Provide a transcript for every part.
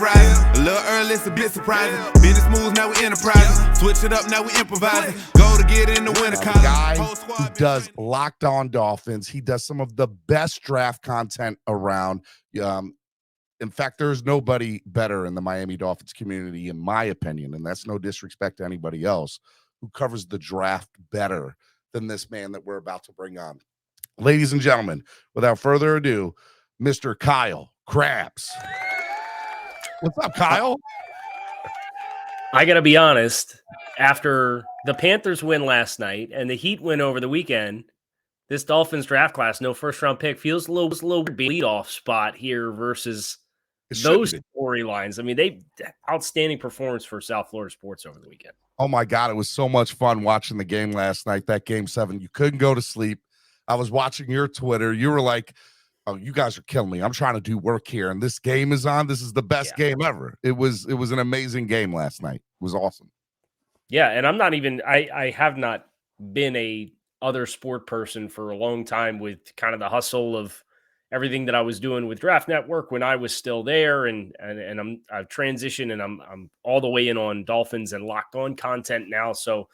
horizon. A little early, it's a bit surprising. Business moves, now we enterprising. Switch it up, now we improvising. Go to get in the winter college. Guy who does Locked On Dolphins. He does some of the best draft content around. In fact, there's nobody better in the Miami Dolphins community, in my opinion, and that's no disrespect to anybody else, who covers the draft better than this man that we're about to bring on. Ladies and gentlemen, without further ado, Mr. Kyle Krabs. What's up, Kyle? I got to be honest, after the Panthers win last night and the Heat win over the weekend, this Dolphins draft class, no first-round pick, feels a little lead-off spot here versus those storylines. I mean, they outstanding performance for South Florida sports over the weekend. Oh, my God. It was so much fun watching the game last night, that Game 7. You couldn't go to sleep. I was watching your Twitter. You were like, oh, you guys are killing me. I'm trying to do work here, and this game is on. This is the best game ever. It was an amazing game last night. It was awesome. Yeah, and I'm not even – I have not been a other sport person for a long time with kind of the hustle of everything that I was doing with Draft Network when I was still there, and I've transitioned, and I'm all the way in on Dolphins and Locked On content now. So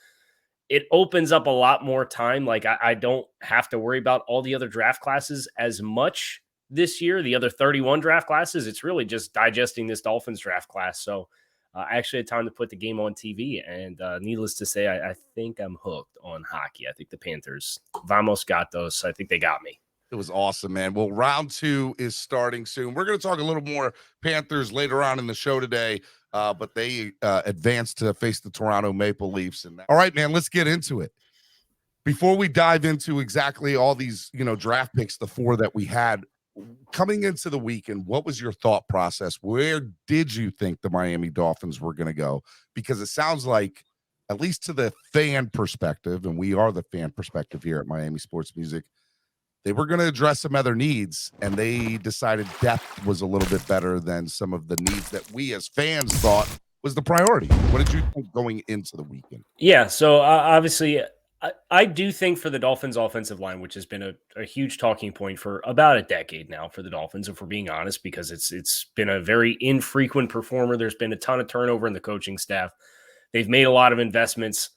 it opens up a lot more time. Like I don't have to worry about all the other draft classes as much this year, the other 31 draft classes. It's really just digesting this Dolphins draft class. So I actually had time to put the game on TV, and needless to say, I think I'm hooked on hockey. I think the Panthers, Vamos Gatos, I think they got me. It was awesome, man. Well, round 2 is starting soon. We're going to talk a little more Panthers later on in the show today, but they advanced to face the Toronto Maple Leafs. All right, man, let's get into it. Before we dive into exactly all these, draft picks, the 4 that we had coming into the weekend, what was your thought process? Where did you think the Miami Dolphins were going to go? Because it sounds like, at least to the fan perspective, and we are the fan perspective here at Miami Sports Music, they were going to address some other needs, and they decided depth was a little bit better than some of the needs that we as fans thought was the priority. What did you think going into the weekend? Yeah, so obviously I do think for the Dolphins offensive line, which has been a huge talking point for about a decade now for the Dolphins, if we're being honest, because it's been a very infrequent performer. There's been a ton of turnover in the coaching staff. They've made a lot of investments.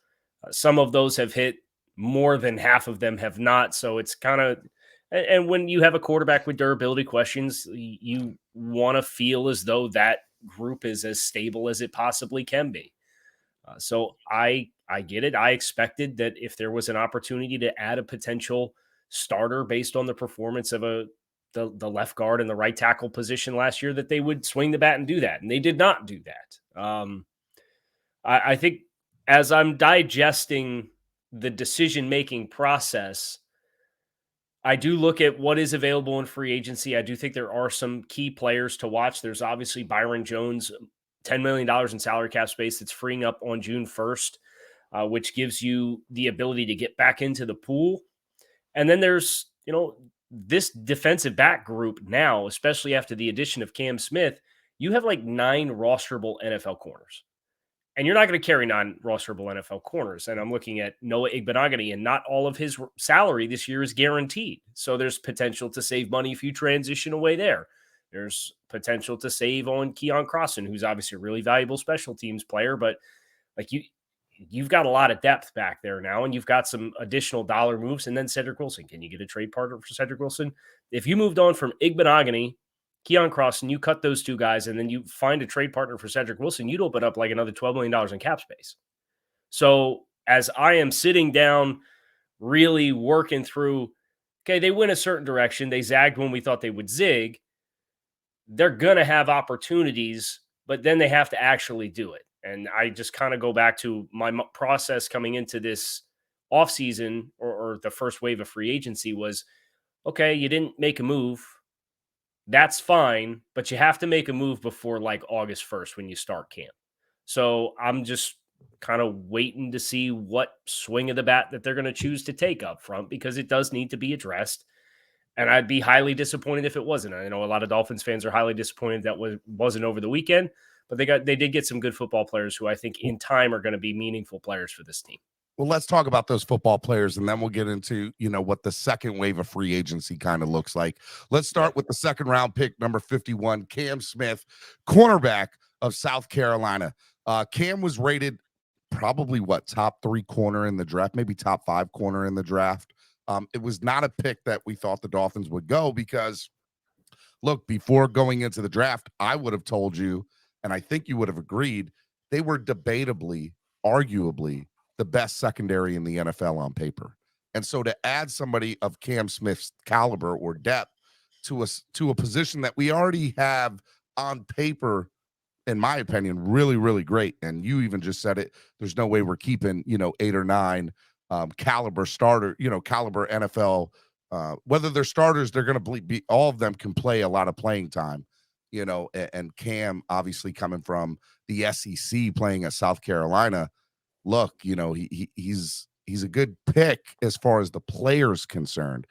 Some of those have hit, more than half of them have not. So it's kind of, and when you have a quarterback with durability questions, you want to feel as though that group is as stable as it possibly can be. So I get it. I expected that if there was an opportunity to add a potential starter based on the performance of the left guard and the right tackle position last year, that they would swing the bat and do that. And they did not do that. I think as I'm digesting the decision-making process, I do look at what is available in free agency. I do think there are some key players to watch. There's obviously Byron Jones, $10 million in salary cap space that's freeing up on June 1st, which gives you the ability to get back into the pool. And then there's, this defensive back group now, especially after the addition of Cam Smith, you have like 9 rosterable NFL corners. And you're not going to carry 9 rosterable NFL corners. And I'm looking at Noah Igbenogany, and not all of his salary this year is guaranteed. So there's potential to save money if you transition away there. There's potential to save on Keon Crossan, who's obviously a really valuable special teams player, but like you've got a lot of depth back there now, and you've got some additional dollar moves. And then Cedric Wilson, can you get a trade partner for Cedric Wilson? If you moved on from Igbenogany, Keon Crossan, you cut those 2 guys, and then you find a trade partner for Cedric Wilson, you'd open up like another $12 million in cap space. So as I am sitting down, really working through, okay, they went a certain direction. They zagged when we thought they would zig. They're going to have opportunities, but then they have to actually do it. And I just kind of go back to my process coming into this offseason or the first wave of free agency was, okay, you didn't make a move. That's fine, but you have to make a move before like August 1st when you start camp. So I'm just kind of waiting to see what swing of the bat that they're going to choose to take up front, because it does need to be addressed. And I'd be highly disappointed if it wasn't. I know a lot of Dolphins fans are highly disappointed that wasn't over the weekend, but they did get some good football players who I think in time are going to be meaningful players for this team. Well, let's talk about those football players, and then we'll get into, what the second wave of free agency kind of looks like. Let's start with the second round pick, number 51, Cam Smith, cornerback of South Carolina. Cam was rated probably top 3 corner in the draft, maybe top 5 corner in the draft. It was not a pick that we thought the Dolphins would go because, look, before going into the draft, I would have told you, and I think you would have agreed, they were debatably, arguably, the best secondary in the NFL on paper. And so to add somebody of Cam Smith's caliber or depth to a position that we already have on paper, in my opinion, really, really great. And you even just said it. There's no way we're keeping, 8 or 9 caliber starter, caliber NFL. Whether they're starters, they're going to be all of them can play a lot of playing time, and Cam obviously coming from the SEC playing at South Carolina. Look, he's a good pick as far as the player's concerned,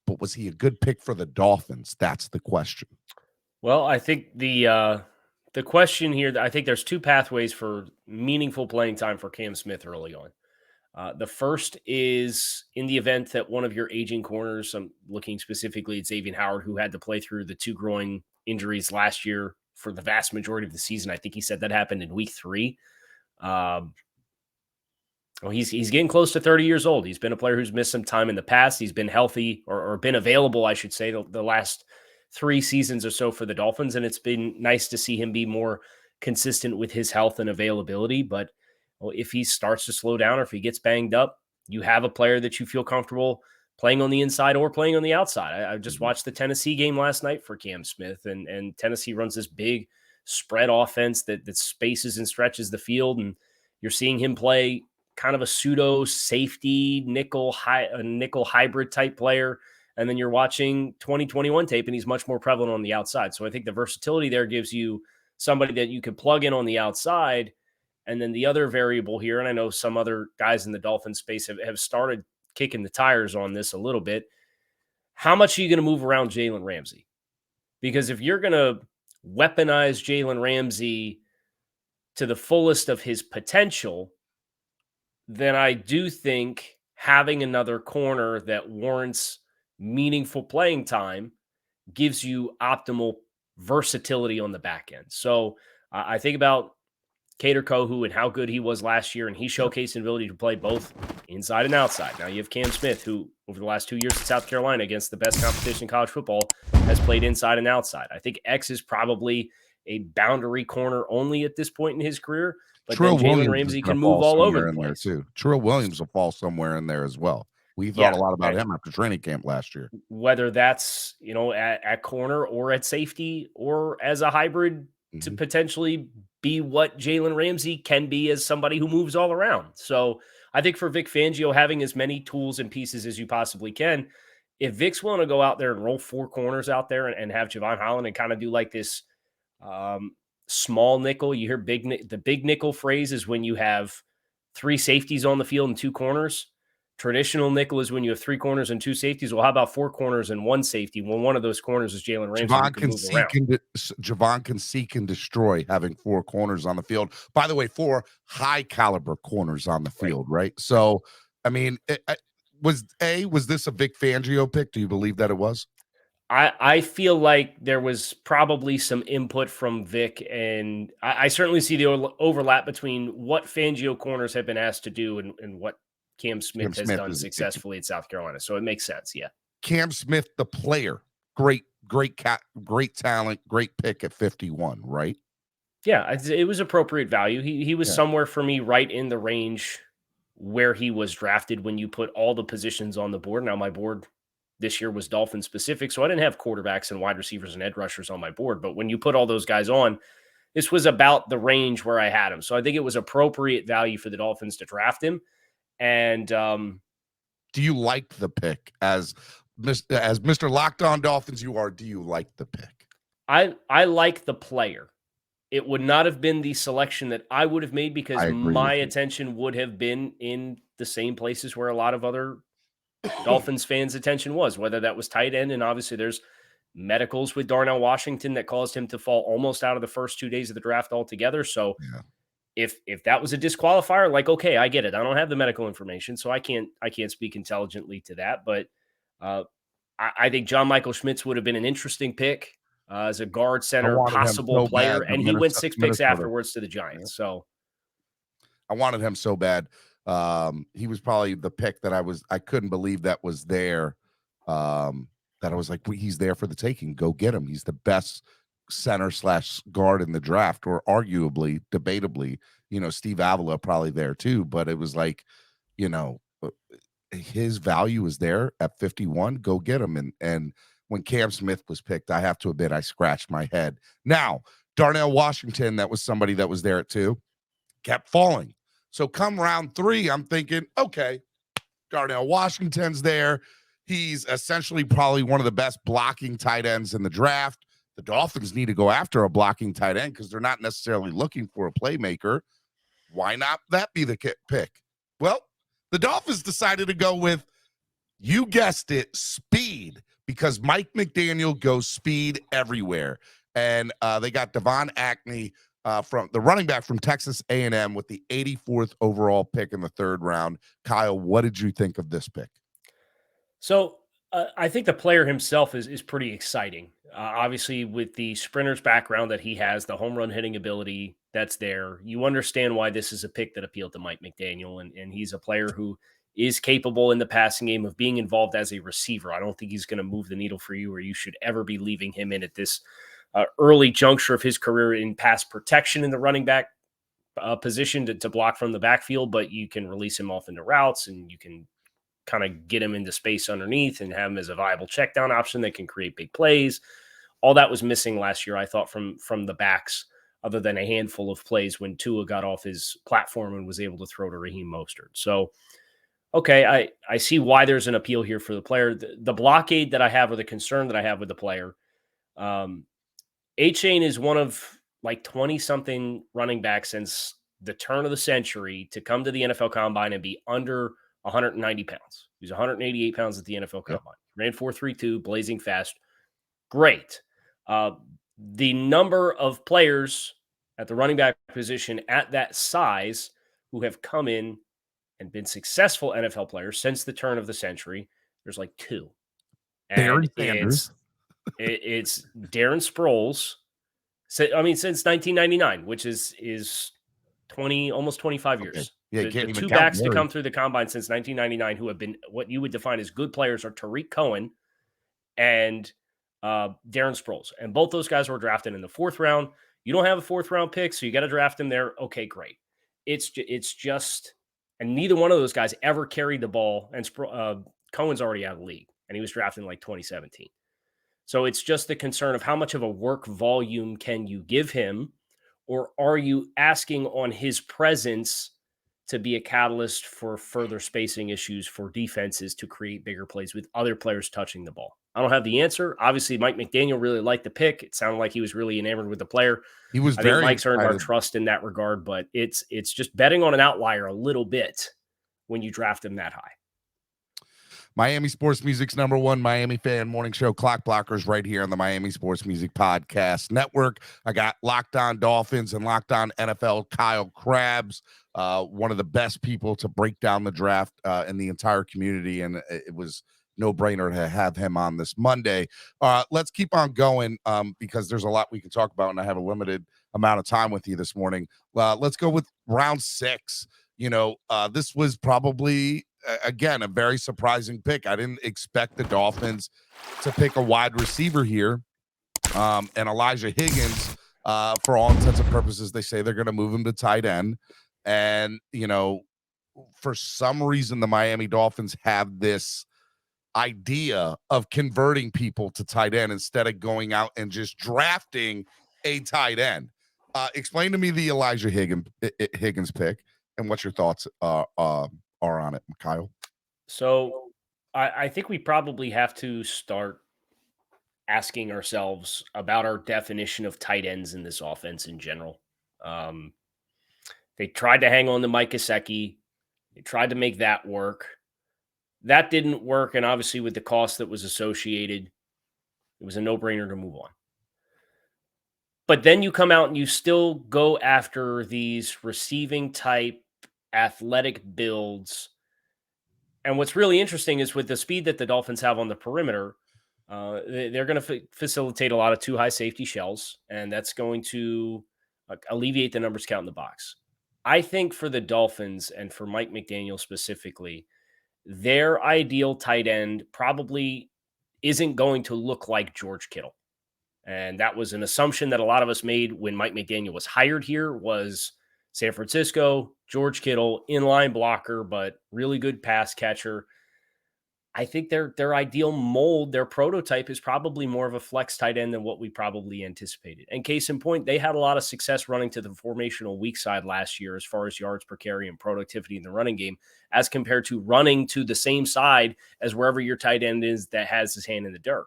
but was he a good pick for the Dolphins? That's the question. Well, I think the question here, I think there's 2 pathways for meaningful playing time for Cam Smith early on. The first is in the event that one of your aging corners, I'm looking specifically at Xavier Howard, who had to play through the 2 groin injuries last year for the vast majority of the season. I think he said that happened in week 3. Well, he's getting close to 30 years old. He's been a player who's missed some time in the past. He's been healthy or been available, I should say, the last 3 seasons or so for the Dolphins. And it's been nice to see him be more consistent with his health and availability. But if he starts to slow down or if he gets banged up, you have a player that you feel comfortable playing on the inside or playing on the outside. I just watched the Tennessee game last night for Cam Smith, and Tennessee runs this big spread offense that spaces and stretches the field. And you're seeing him play kind of a pseudo safety nickel hybrid type player. And then you're watching 2021 tape and he's much more prevalent on the outside. So I think the versatility there gives you somebody that you can plug in on the outside. And then the other variable here, and I know some other guys in the Dolphin space have started kicking the tires on this a little bit. How much are you going to move around Jalen Ramsey? Because if you're going to weaponize Jalen Ramsey to the fullest of his potential, then I do think having another corner that warrants meaningful playing time gives you optimal versatility on the back end. So I think about Kader Kohu and how good he was last year, and he showcased an ability to play both inside and outside. Now you have Cam Smith, who over the last 2 years at South Carolina against the best competition in college football has played inside and outside. I think X is probably a boundary corner only at this point in his career. But then Jalen Ramsey can move all over the place too. Trill Williams will fall somewhere in there as well. We thought a lot about him after training camp last year. Whether that's, at corner or at safety or as a hybrid to potentially be what Jalen Ramsey can be as somebody who moves all around. So I think for Vic Fangio, having as many tools and pieces as you possibly can, if Vic's willing to go out there and roll 4 corners out there and have Javon Holland and kind of do like this small nickel, you hear the big nickel phrase is when you have 3 safeties on the field and 2 corners. Traditional nickel is when you have 3 corners and 2 safeties. Well, how about 4 corners and 1 safety? When one of those corners is Jalen Ramsey, Javon can seek and destroy having 4 corners on the field. By the way, 4 high caliber corners on the field, right? So, I mean, was this a Vic Fangio pick? Do you believe that it was? I feel like there was probably some input from Vic, and I certainly see the overlap between what Fangio corners have been asked to do and what Cam Smith has done successfully at South Carolina. So it makes sense. Yeah. Cam Smith, the player, great talent, great pick at 51, right? Yeah, it was appropriate value. He was somewhere for me right in the range where he was drafted when you put all the positions on the board. Now my board this year was Dolphin specific, so I didn't have quarterbacks and wide receivers and edge rushers on my board. But when you put all those guys on, this was about the range where I had him. So I think it was appropriate value for the Dolphins to draft him. And do you like the pick as Mr. Locked On Dolphins you are? Do you like the pick? I like the player. It would not have been the selection that I would have made because my attention would have been in the same places where a lot of other Dolphins fans' attention was, whether that was tight end. And obviously there's medicals with Darnell Washington that caused him to fall almost out of the first 2 days of the draft altogether. So If that was a disqualifier, like, okay, I get it. I don't have the medical information, so I can't speak intelligently to that. But I think John Michael Schmitz would have been an interesting pick as a guard, I center, wanted him possible so player, bad, but and he went 6 picks Minnesota. afterwards to the Giants. So I wanted him so bad. He was probably the pick that I couldn't believe that was there. That I was like, he's there for the taking. Go get him. He's the best center / guard in the draft, or arguably, debatably, Steve Avila probably there too. But it was like, his value is there at 51. Go get him. And when Cam Smith was picked, I have to admit, I scratched my head. Now, Darnell Washington, that was somebody that was there at 2, kept falling. So come round 3, I'm thinking, okay, Darnell Washington's there. He's essentially probably one of the best blocking tight ends in the draft. The Dolphins need to go after a blocking tight end because they're not necessarily looking for a playmaker. Why not that be the pick? Well, the Dolphins decided to go with, you guessed it, speed, because Mike McDaniel goes speed everywhere. And they got Devon Achane, from the running back from Texas A&M, with the 84th overall pick in the 3rd round. Kyle, what did you think of this pick? So I think the player himself is pretty exciting. Obviously, with the sprinter's background that he has, the home run hitting ability that's there, you understand why this is a pick that appealed to Mike McDaniel. And he's a player who is capable in the passing game of being involved as a receiver. I don't think he's going to move the needle for you, or you should ever be leaving him in at this early juncture of his career in pass protection in the running back position to block from the backfield. But you can release him off into routes, and you can kind of get him into space underneath and have him as a viable check down option that can create big plays. All that was missing last year, I thought, from the backs, other than a handful of plays when Tua got off his platform and was able to throw to Raheem Mostert. So, okay, I see why there's an appeal here for the player. The blockade that I have, or the concern that I have with the player, Achane is one of like 20-something running backs since the turn of the century to come to the NFL Combine and be under 190 pounds. He was 188 pounds at the NFL Combine. Ran 4.32, blazing fast. Great. The number of players at the running back position at that size who have come in and been successful NFL players since the turn of the century, there's like 2. Barry And Sanders. it's Darren Sproles. Since 1999, which is 20, almost 25 years. Okay. Yeah, The can't even 2 count backs Barry. to come through the combine since 1999 who have been what you would define as good players are Tariq Cohen and Darren Sproles. And both those guys were drafted in the 4th round. You don't have a 4th round pick, so you got to draft them there. Okay, great. It's just, and neither one of those guys ever carried the ball. And Cohen's already out of the league, and he was drafted in like 2017. So it's just the concern of how much of a work volume can you give him, or are you asking on his presence to be a catalyst for further spacing issues for defenses to create bigger plays with other players touching the ball? I don't have the answer. Obviously, Mike McDaniel really liked the pick. It sounded like he was really enamored with the player. He was I very think Mike's earned our excited. trust in that regard, but it's just betting on an outlier a little bit when you draft him that high. Miami Sports Music's #1 Miami fan morning show, Clock Blockers, right here on the Miami Sports Music Podcast Network. I got Locked On Dolphins and Locked On NFL, Kyle Krabs, one of the best people to break down the draft in the entire community, and it was no-brainer to have him on this Monday. Let's keep on going because there's a lot we can talk about, and I have a limited amount of time with you this morning. Let's go with round 6. This was probably, again, a very surprising pick. I didn't expect the Dolphins to pick a wide receiver here. And Elijah Higgins, for all intents and purposes, they say they're going to move him to tight end. And, for some reason, the Miami Dolphins have this idea of converting people to tight end instead of going out and just drafting a tight end. Explain to me the Elijah Higgins pick and what your thoughts are on it, Kyle. So I think we probably have to start asking ourselves about our definition of tight ends in this offense in general. They tried to hang on to Mike Gesicki. They tried to make that work. That didn't work, and obviously with the cost that was associated, it was a no-brainer to move on. But then you come out and you still go after these receiving type athletic builds. And what's really interesting is with the speed that the Dolphins have on the perimeter, they're going to facilitate a lot of too high safety shells, and that's going to alleviate the numbers count in the box. I think for the Dolphins and for Mike McDaniel specifically, their ideal tight end probably isn't going to look like George Kittle. And that was an assumption that a lot of us made when Mike McDaniel was hired here was San Francisco, George Kittle, inline blocker, but really good pass catcher. I think their ideal mold, their prototype is probably more of a flex tight end than what we probably anticipated. And case in point, they had a lot of success running to the formational weak side last year as far as yards per carry and productivity in the running game, as compared to running to the same side as wherever your tight end is that has his hand in the dirt.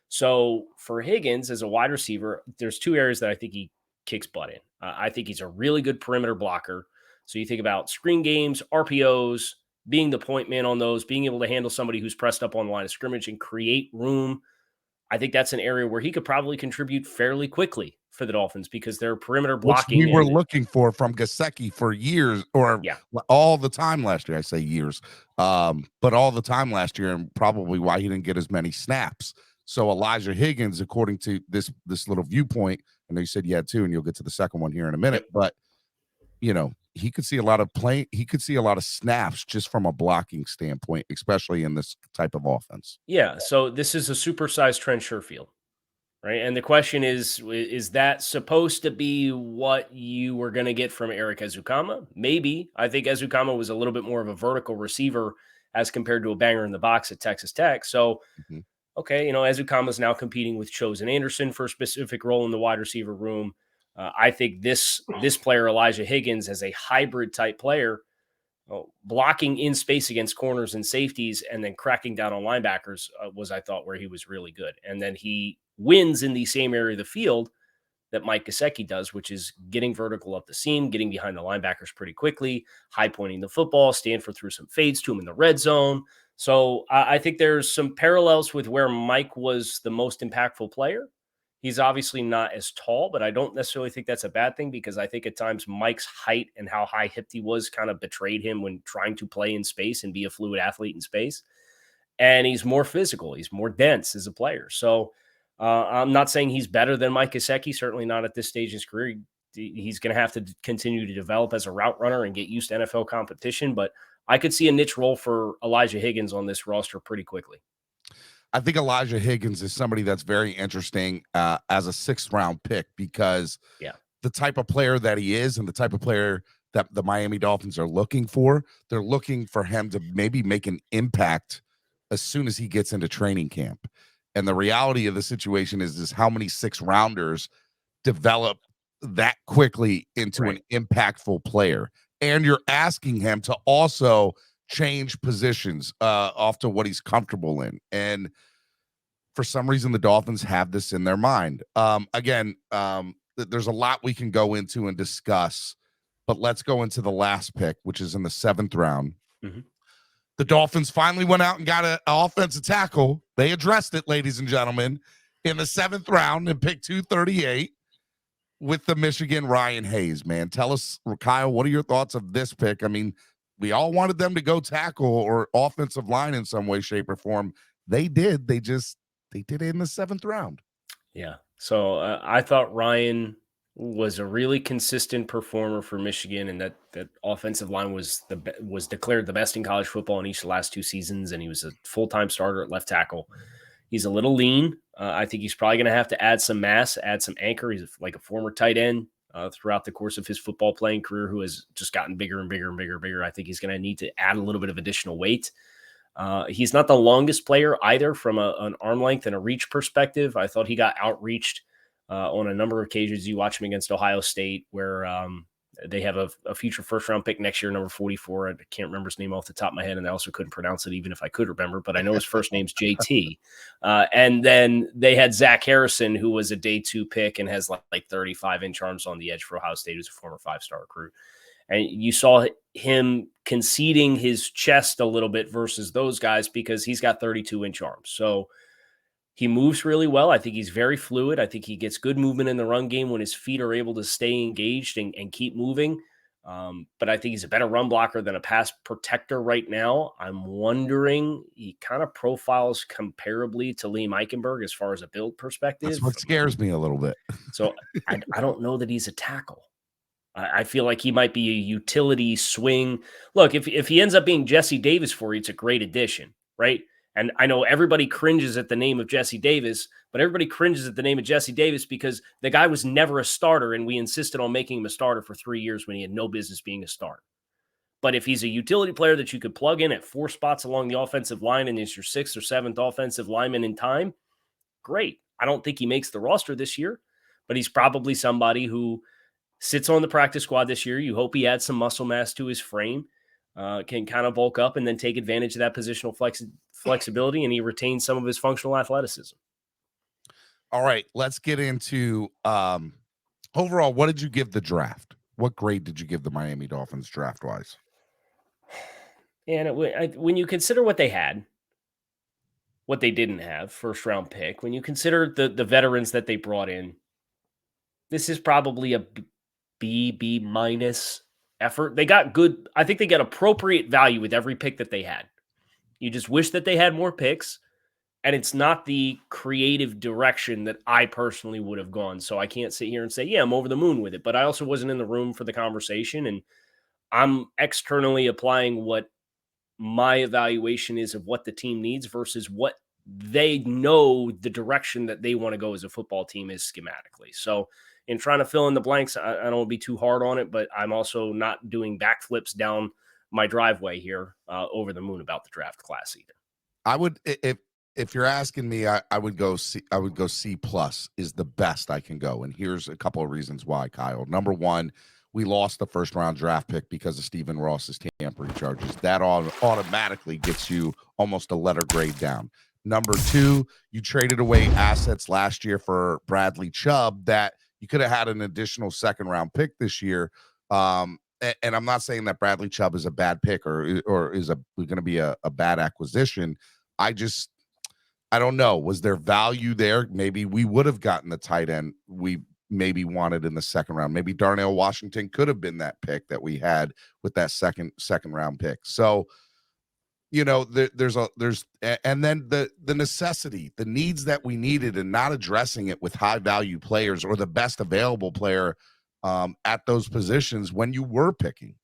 So for Higgins as a wide receiver, there's two areas that I think he kicks butt in. I think he's a really good perimeter blocker. So you think about screen games, RPOs, being the point man on those, being able to handle somebody who's pressed up on the line of scrimmage and create room. I think that's an area where he could probably contribute fairly quickly for the Dolphins because their perimeter Which blocking. we were looking for from Gesicki for years, or all the time last year. I say years, but all the time last year, and probably why he didn't get as many snaps. So Elijah Higgins, according to this little viewpoint, I know you said you had two, and you'll get to the second one here in a minute, but he could see a lot of he could see a lot of snaps just from a blocking standpoint, especially in this type of offense. Yeah. So this is a supersized Trent Sherfield, right? And the question is that supposed to be what you were going to get from Eric Ezukama? Maybe. I think Ezukama was a little bit more of a vertical receiver as compared to a banger in the box at Texas Tech. So, okay, Ezukama is now competing with Chosen Anderson for a specific role in the wide receiver room. I think this player, Elijah Higgins, as a hybrid type player, blocking in space against corners and safeties and then cracking down on linebackers was, I thought, where he was really good. And then he wins in the same area of the field that Mike Gesicki does, which is getting vertical up the seam, getting behind the linebackers pretty quickly, high pointing the football. Stanford threw some fades to him in the red zone. So I think there's some parallels with where Mike was the most impactful player. He's obviously not as tall, but I don't necessarily think that's a bad thing because I think at times Mike's height and how high-hipped he was kind of betrayed him when trying to play in space and be a fluid athlete in space. And he's more physical. He's more dense as a player. So I'm not saying he's better than Mike Gesicki, certainly not at this stage in his career. He's going to have to continue to develop as a route runner and get used to NFL competition, but I could see a niche role for Elijah Higgins on this roster pretty quickly. I think Elijah Higgins is somebody that's very interesting as a 6th round pick because the type of player that he is and the type of player that the Miami Dolphins are looking for, they're looking for him to maybe make an impact as soon as he gets into training camp. And the reality of the situation is how many 6th rounders develop that quickly into an impactful player. And you're asking him to also change positions off to what he's comfortable in. And for some reason, the Dolphins have this in their mind. There's a lot we can go into and discuss, but let's go into the last pick, which is in the 7th round. The Dolphins finally went out and got an offensive tackle. They addressed it, ladies and gentlemen, in the 7th round and picked 238 with the Michigan Ryan Hayes, man. Tell us, Kyle, what are your thoughts of this pick? I mean, we all wanted them to go tackle or offensive line in some way, shape, or form. They did. They did it in the 7th round. Yeah. So I thought Ryan was a really consistent performer for Michigan, and that offensive line was declared the best in college football in each of the last 2 seasons, and he was a full-time starter at left tackle. He's a little lean. I think he's probably going to have to add some mass, add some anchor. He's like a former tight end throughout the course of his football playing career who has just gotten bigger and bigger and bigger and bigger. I think he's going to need to add a little bit of additional weight. He's not the longest player either from an arm length and a reach perspective. I thought he got outreached on a number of occasions. You watch him against Ohio State where they have a future first-round pick next year, number 44. I can't remember his name off the top of my head, and I also couldn't pronounce it even if I could remember, but I know his first name's JT. And then they had Zach Harrison, who was a day 2 pick and has like 35-inch arms on the edge for Ohio State, who's a former 5-star recruit. And you saw him conceding his chest a little bit versus those guys because he's got 32-inch arms. So He moves really well. I think he's very fluid. I think he gets good movement in the run game when his feet are able to stay engaged and keep moving. But I think he's a better run blocker than a pass protector right now. I'm wondering, he kind of profiles comparably to Liam Eichenberg as far as a build perspective. That's what scares me a little bit. So I don't know that he's a tackle. I feel like he might be a utility swing. Look, if he ends up being Jesse Davis for you, it's a great addition, right? And I know everybody cringes at the name of Jesse Davis, but everybody cringes at the name of Jesse Davis because the guy was never a starter, and we insisted on making him a starter for 3 years when he had no business being a starter. But if he's a utility player that you could plug in at 4 spots along the offensive line and is your 6th or 7th offensive lineman in time, great. I don't think he makes the roster this year, but he's probably somebody who sits on the practice squad this year. You hope he adds some muscle mass to his frame, can kind of bulk up and then take advantage of that positional flexibility, and he retains some of his functional athleticism. All right, let's get into overall. What did you give the draft? What grade did you give the Miami Dolphins draft-wise? And when you consider what they had, what they didn't have, first-round pick, when you consider the veterans that they brought in, this is probably a B minus effort. They got good. I think they got appropriate value with every pick that they had. You just wish that they had more picks, and it's not the creative direction that I personally would have gone. So I can't sit here and say, yeah, I'm over the moon with it, but I also wasn't in the room for the conversation, and I'm externally applying what my evaluation is of what the team needs versus what they know the direction that they want to go as a football team is schematically. So in trying to fill in the blanks, I don't want to be too hard on it, but I'm also not doing backflips down my driveway here over the moon about the draft class either. I would, if you're asking me, I would go C. I would go C plus is the best I can go, and here's a couple of reasons why, Kyle. Number one, we lost the first round draft pick because of Stephen Ross's tampering charges. That automatically gets you almost a letter grade down. Number two, you traded away assets last year for Bradley Chubb that you could have had an additional second round pick this year. And I'm not saying that Bradley Chubb is a bad pick or is going to be a bad acquisition. I don't know. Was there value there? Maybe we would have gotten the tight end we maybe wanted in the second round. Maybe Darnell Washington could have been that pick that we had with that second round pick. So, you know, and then the necessity, the needs that we needed, and not addressing it with high value players or the best available player at those positions when you were picking.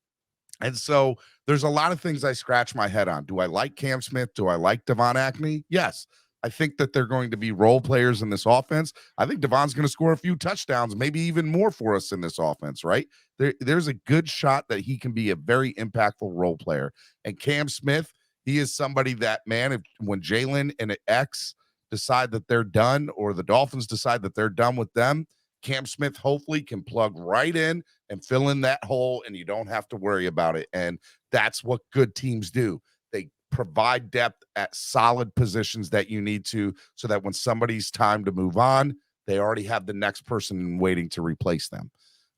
And so there's a lot of things I scratch my head on. Do I like Cam Smith? Do I like Devon Achane? Yes. I think that they're going to be role players in this offense. I think Devon's going to score a few touchdowns, maybe even more for us in this offense, right? There's a good shot that he can be a very impactful role player. And Cam Smith, he is somebody that, man, when Jalen and X decide that they're done, or the Dolphins decide that they're done with them, Cam Smith hopefully can plug right in and fill in that hole, and you don't have to worry about it. And that's what good teams do. They provide depth at solid positions that you need to, so that when somebody's time to move on, they already have the next person waiting to replace them.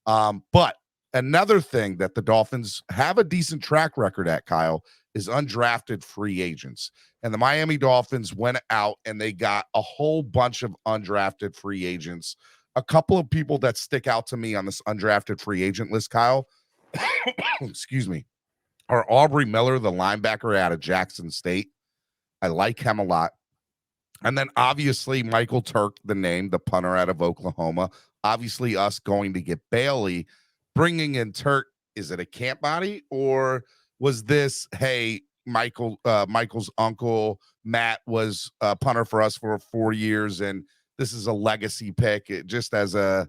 But another thing that the Dolphins have a decent track record at, Kyle, is undrafted free agents. And the Miami Dolphins went out and they got a whole bunch of undrafted free agents. A couple of people that stick out to me on this undrafted free agent list, Kyle, excuse me, are Aubrey Miller, the linebacker out of Jackson State. I like him a lot. And then obviously Michael Turk, the name, the punter out of Oklahoma. Obviously us going to get Bailey. Bringing in Turk, is it a camp body, or was this, hey, Michael's uncle Matt was a punter for us for 4 years, and this is a legacy pick, just as a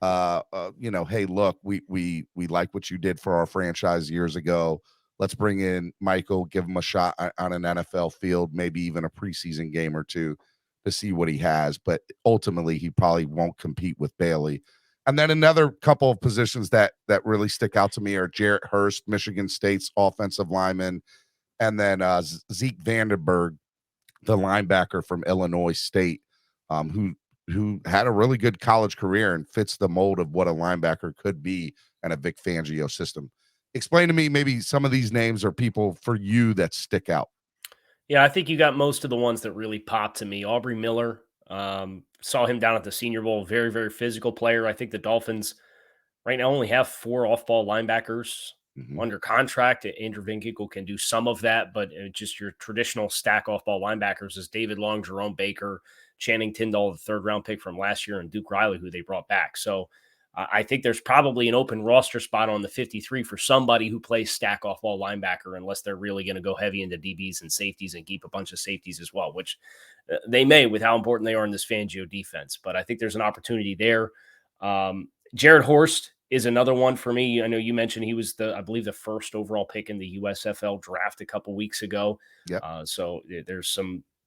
hey, look, we like what you did for our franchise years ago. Let's bring in Michael, give him a shot on an NFL field, maybe even a preseason game or two to see what he has. But ultimately, he probably won't compete with Bailey. And then another couple of positions that really stick out to me are Jarrett Hurst, Michigan State's offensive lineman, and then Zeke Vandenberg, the linebacker from Illinois State, who had a really good college career and fits the mold of what a linebacker could be in a Vic Fangio system. Explain to me maybe some of these names are people for you that stick out. Yeah, I think you got most of the ones that really pop to me. Aubrey Miller, Saw him down at the Senior Bowl. Very, very physical player. I think the Dolphins right now only have 4 off-ball linebackers under contract. Andrew Van Ginkel can do some of that, but just your traditional stack off-ball linebackers is David Long, Jerome Baker, Channing Tindall, the third-round pick from last year, and Duke Riley, who they brought back. So I think there's probably an open roster spot on the 53 for somebody who plays stack off-ball linebacker, unless they're really going to go heavy into DBs and safeties and keep a bunch of safeties as well, which they may with how important they are in this Fangio defense. But I think there's an opportunity there. Jared Horst is another one for me. I know you mentioned he was I believe the first overall pick in the USFL draft a couple weeks ago. Yep. So there's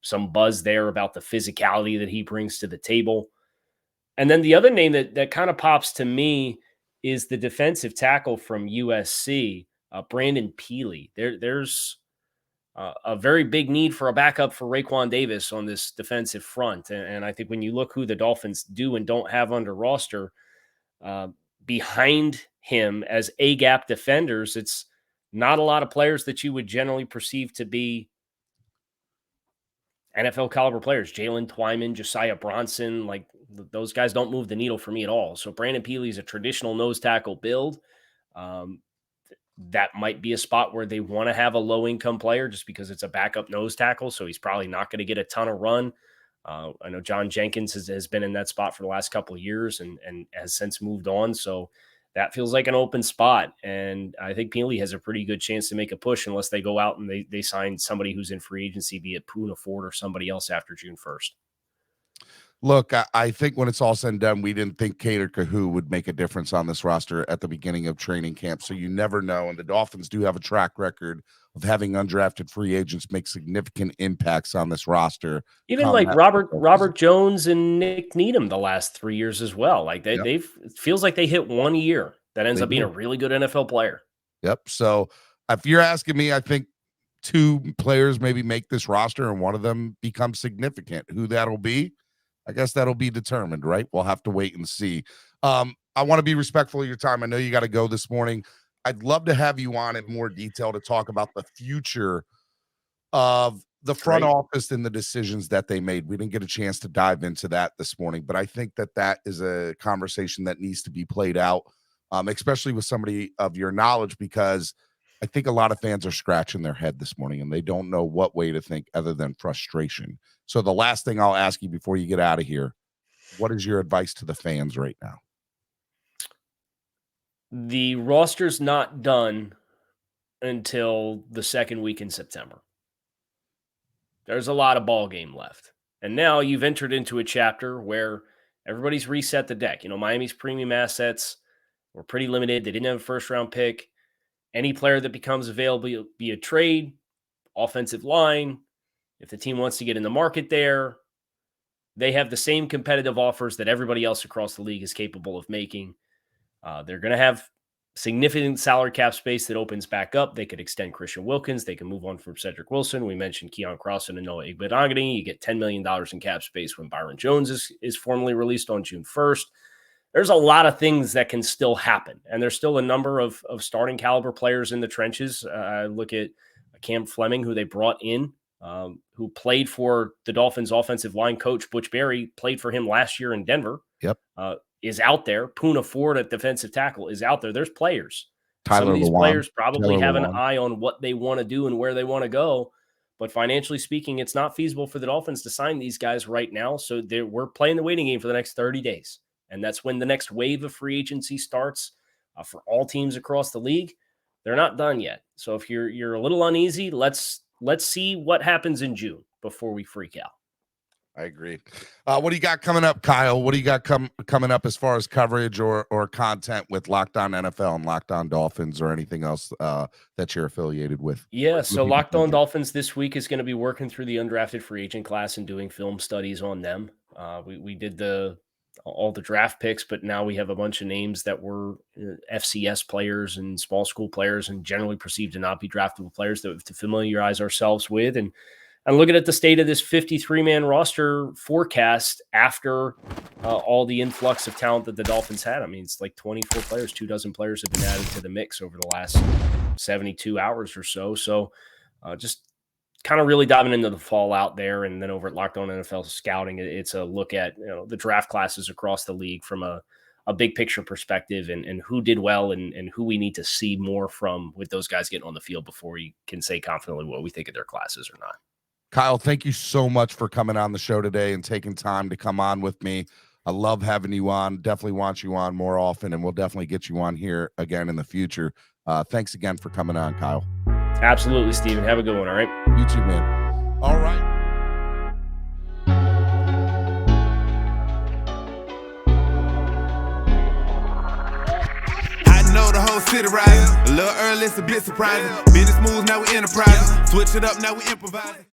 some buzz there about the physicality that he brings to the table. And then the other name that kind of pops to me is the defensive tackle from USC, Brandon Peely. There's a very big need for a backup for Raekwon Davis on this defensive front. And I think when you look who the Dolphins do and don't have under roster, behind him as A-gap defenders, it's not a lot of players that you would generally perceive to be NFL caliber players. Jalen Twyman, Josiah Bronson, like those guys don't move the needle for me at all. So Brandon Peely is a traditional nose tackle build. That might be a spot where they want to have a low income player just because it's a backup nose tackle. So he's probably not going to get a ton of run. I know John Jenkins has been in that spot for the last couple of years and has since moved on. So that feels like an open spot. And I think Peely has a pretty good chance to make a push unless they go out and they sign somebody who's in free agency, be it Poona Ford or somebody else after June 1st. Look, I think when it's all said and done, we didn't think Kader Kahu would make a difference on this roster at the beginning of training camp. So you never know. And the Dolphins do have a track record of having undrafted free agents make significant impacts on this roster. Even like Robert Jones and Nick Needham the last 3 years as well. Like they've it feels like they hit 1 year that ends up being a really good NFL player. Yep. So if you're asking me, I think 2 players maybe make this roster and one of them becomes significant. Who that'll be, I guess that'll be determined, right? We'll have to wait and see. I want to be respectful of your time. I know you got to go this morning. I'd love to have you on in more detail to talk about the future of the front office and the decisions that they made. We didn't get a chance to dive into that this morning, but I think that is a conversation that needs to be played out, especially with somebody of your knowledge, because I think a lot of fans are scratching their head this morning and they don't know what way to think other than frustration. So the last thing I'll ask you before you get out of here, what is your advice to the fans right now? The roster's not done until the second week in September. There's a lot of ball game left. And now you've entered into a chapter where everybody's reset the deck. You know, Miami's premium assets were pretty limited. They didn't have a first-round pick. Any player that becomes available via trade, offensive line, if the team wants to get in the market there, they have the same competitive offers that everybody else across the league is capable of making. They're going to have significant salary cap space that opens back up. They could extend Christian Wilkins. They can move on from Cedric Wilson. We mentioned Keon Crossan and Noah Igbenogany. You get $10 million in cap space when Byron Jones is formally released on June 1st. There's a lot of things that can still happen. And there's still a number of starting caliber players in the trenches. I look at Cam Fleming, who they brought in, who played for the Dolphins offensive line coach, Butch Berry, played for him last year in Denver. Yep. Is out there. Poona Ford at defensive tackle is out there. There's players. Some of these Lewan. players probably Taylor have an Lewan. eye on what they want to do and where they want to go. But financially speaking, it's not feasible for the Dolphins to sign these guys right now. So we're playing the waiting game for the next 30 days. And that's when the next wave of free agency starts for all teams across the league. They're not done yet. So if you're a little uneasy, let's see what happens in June before we freak out. I agree. What do you got coming up, Kyle? What do you got coming up as far as coverage or content with Locked On NFL and Locked On Dolphins or anything else that you're affiliated with? Yeah, so Locked On Dolphins this week is going to be working through the undrafted free agent class and doing film studies on them. We did all the draft picks, but now we have a bunch of names that were FCS players and small school players and generally perceived to not be draftable players that we have to familiarize ourselves with. And looking at the state of this 53-man roster forecast after all the influx of talent that the Dolphins had. I mean, it's like 24 players, 24 players have been added to the mix over the last 72 hours or so. So just kind of really diving into the fallout there. And then over at Locked On NFL Scouting, it's a look at the draft classes across the league from a big picture perspective and who did well and who we need to see more from with those guys getting on the field before we can say confidently what we think of their classes or not. Kyle, thank you so much for coming on the show today and taking time to come on with me. I love having you on. Definitely want you on more often, and we'll definitely get you on here again in the future. Thanks again for coming on, Kyle. Absolutely, Steven. Have a good one, all right? You too, man. All right. Know the whole city rising. A little early, it's a bit surprising. Business moves, now we enterprising. Switch it up, now we improvising.